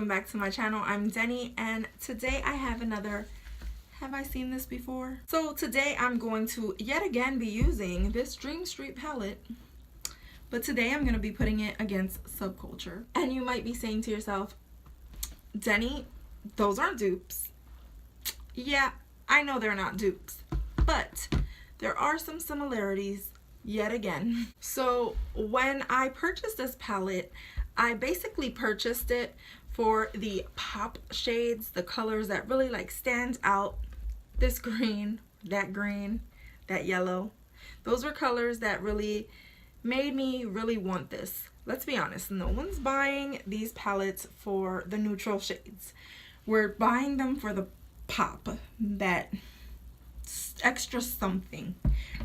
welcome back to my channel. I'm Deni, and today I have another, have I seen this before? So today I'm going to yet again be using this Dream Street palette, but today I'm going to be putting it against Subculture. And you might be saying to yourself, Deni, those aren't dupes. Yeah, I know they're not dupes, but there are some similarities yet again. So when I purchased this palette, I basically purchased it for the pop shades, the colors that really like stand out. This green, that yellow. Those were colors that really made me really want this. Let's be honest, no one's buying these palettes for the neutral shades. We're buying them for the pop, that extra something,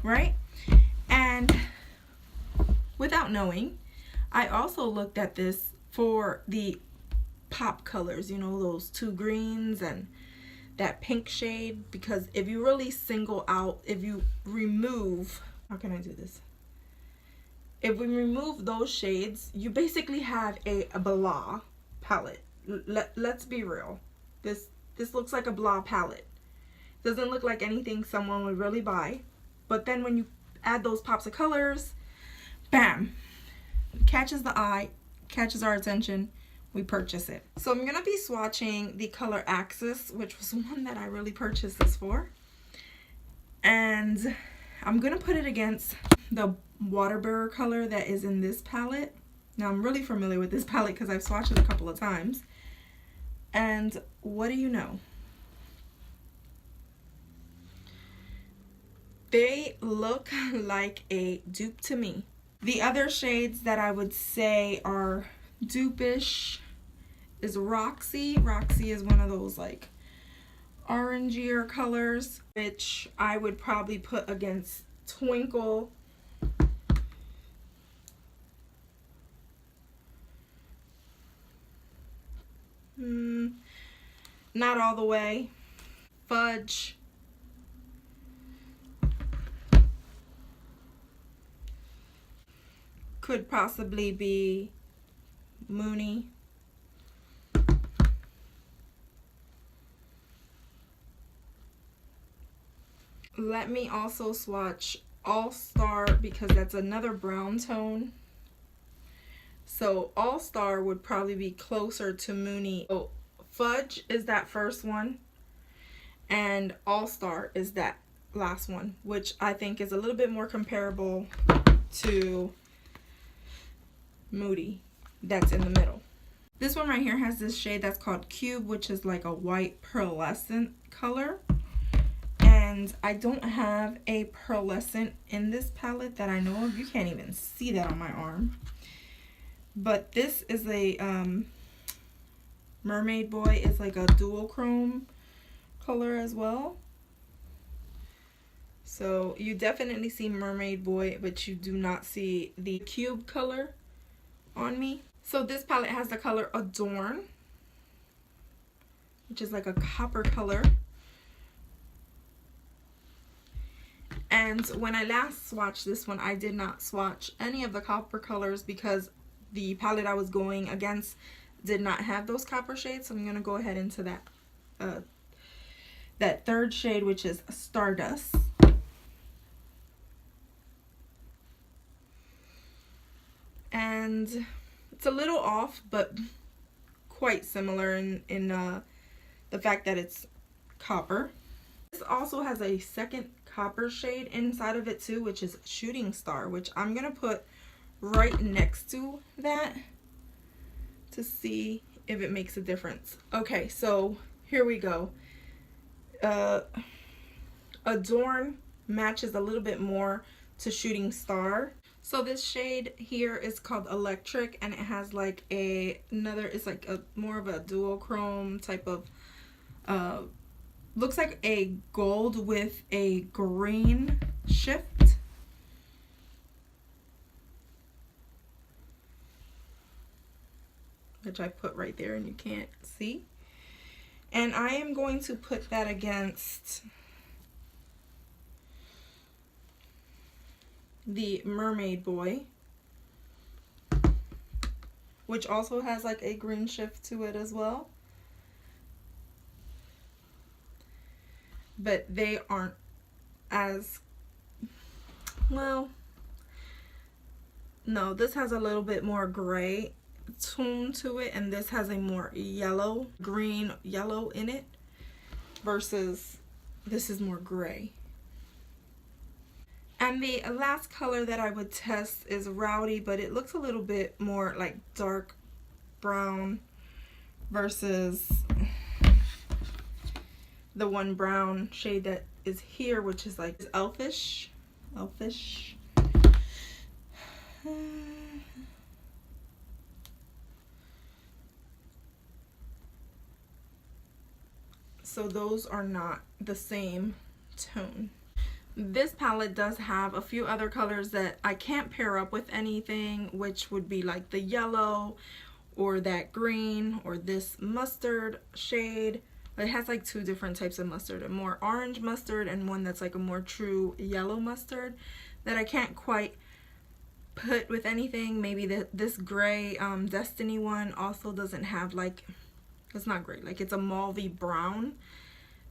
right? And without knowing, I also looked at this for the pop colors, you know, those two greens and that pink shade, because if you really single out, if you remove, how can I do this? If we remove those shades, you basically have a blah palette. Let's be real. This looks like a blah palette. Doesn't look like anything someone would really buy. But then when you add those pops of colors, bam, catches the eye, catches our attention, we purchase it. So I'm gonna be swatching the color Axis, which was one that I really purchased this for, and I'm gonna put it against the Waterbearer color that is in this palette. Now I'm really familiar with this palette because I've swatched it a couple of times, and what do you know? They look like a dupe to me. The other shades that I would say are dupe-ish is Roxy. Roxy is one of those like orangier colors, which I would probably put against Twinkle. Not all the way. Fudge. Could possibly be Mooney. Let me also swatch All Star because that's another brown tone. So All Star would probably be closer to Mooney. So Fudge is that first one, and All Star is that last one, which I think is a little bit more comparable to Moody, that's in the middle. This one right here has this shade that's called Cube, which is like a white pearlescent color, and I don't have a pearlescent in this palette that I know of. You can't even see that on my arm, but this is a Mermaid Boy. Is like a dual chrome color as well. So you definitely see Mermaid Boy, but you do not see the Cube color on me. So this palette has the color Adorn, which is like a copper color. And when I last swatched this one, I did not swatch any of the copper colors because the palette I was going against did not have those copper shades. So I'm going to go ahead into that third shade, which is Stardust. And it's a little off, but quite similar in the fact that it's copper. This also has a second copper shade inside of it too, which is Shooting Star, which I'm gonna put right next to that to see if it makes a difference. Okay, so here we go. Adorn matches a little bit more to Shooting Star. So this shade here is called Electric, and it has like it's like a more of a dual chrome type of, looks like a gold with a green shift. Which I put right there and you can't see. And I am going to put that against the Mermaid Boy. which also has like a green shift to it as well. But they aren't as well. No, this has a little bit more gray tone to it, and this has a more yellow, green, yellow in it, versus this is more gray. And the last color that I would test is Rowdy, but it looks a little bit more like dark brown versus the one brown shade that is here, which is like elfish. So those are not the same tone. This palette does have a few other colors that I can't pair up with anything, which would be like the yellow or that green or this mustard shade. It has like two different types of mustard, a more orange mustard and one that's like a more true yellow mustard that I can't quite put with anything. Maybe this gray Destiny one also doesn't have like, it's not gray, like it's a mauvey brown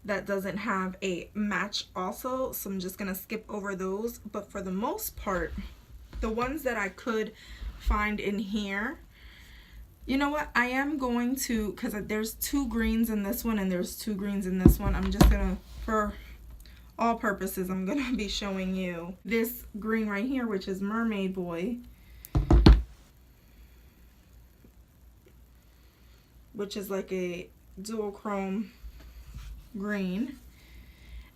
that doesn't have a match also, so I'm just gonna skip over those. But for the most part, the ones that I could find in here, you know what, I am going to, because there's two greens in this one and there's two greens in this one, I'm just gonna, for all purposes, I'm gonna be showing you this green right here, which is Mermaid Boy, which is like a duochrome green,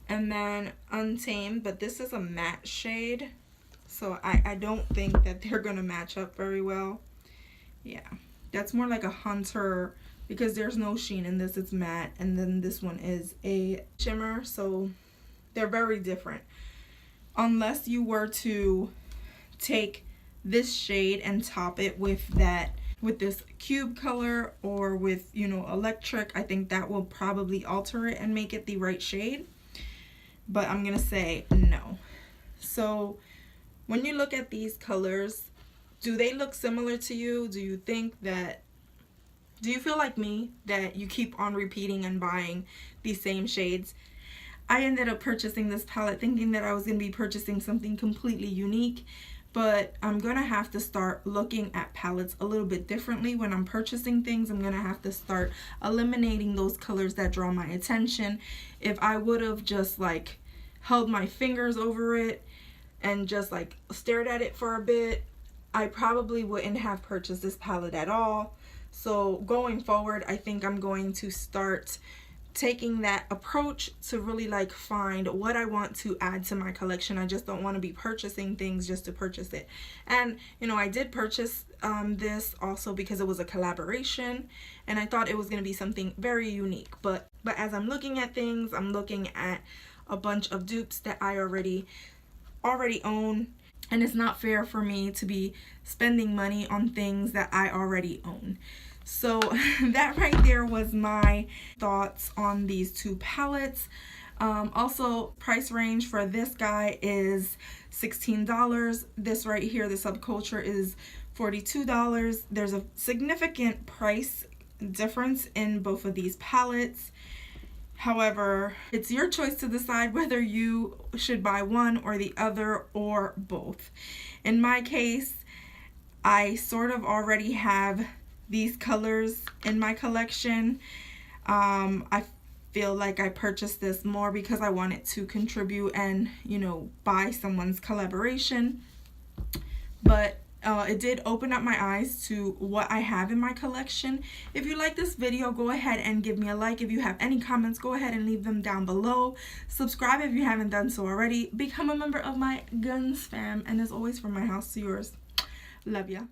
and then Untamed, but this is a matte shade, so I don't think that they're gonna match up very well. Yeah, that's more like a hunter, because there's no sheen in this, it's matte, and then this one is a shimmer, so they're very different. Unless you were to take this shade and top it with that, with this cube color, or with, you know, electric, I think that will probably alter it and make it the right shade, but I'm gonna say no. So when you look at these colors, do they look similar to you? Do you think that, do you feel like me that you keep on repeating and buying these same shades? I ended up purchasing this palette thinking that I was gonna be purchasing something completely unique, but I'm gonna have to start looking at palettes a little bit differently when I'm purchasing things. I'm gonna have to start eliminating those colors that draw my attention. If I would have just like held my fingers over it and just like stared at it for a bit, I probably wouldn't have purchased this palette at all. So going forward, I think I'm going to start taking that approach to really like find what I want to add to my collection. I just don't want to be purchasing things just to purchase it. And you know, I did purchase this also because it was a collaboration and I thought it was going to be something very unique, but as I'm looking at things, I'm looking at a bunch of dupes that I already own, and it's not fair for me to be spending money on things that I already own. So that right there was my thoughts on these two palettes. Also, price range for this guy is $16. This right here, the Subculture, is $42. There's a significant price difference in both of these palettes. However, it's your choice to decide whether you should buy one or the other or both. In my case, I sort of already have these colors in my collection. I feel like I purchased this more because I wanted to contribute and, you know, buy someone's collaboration. But it did open up my eyes to what I have in my collection. If you like this video, go ahead and give me a like. If you have any comments, go ahead and leave them down below. Subscribe if you haven't done so already. Become a member of my Gonz fam. And as always, from my house to yours. Love ya.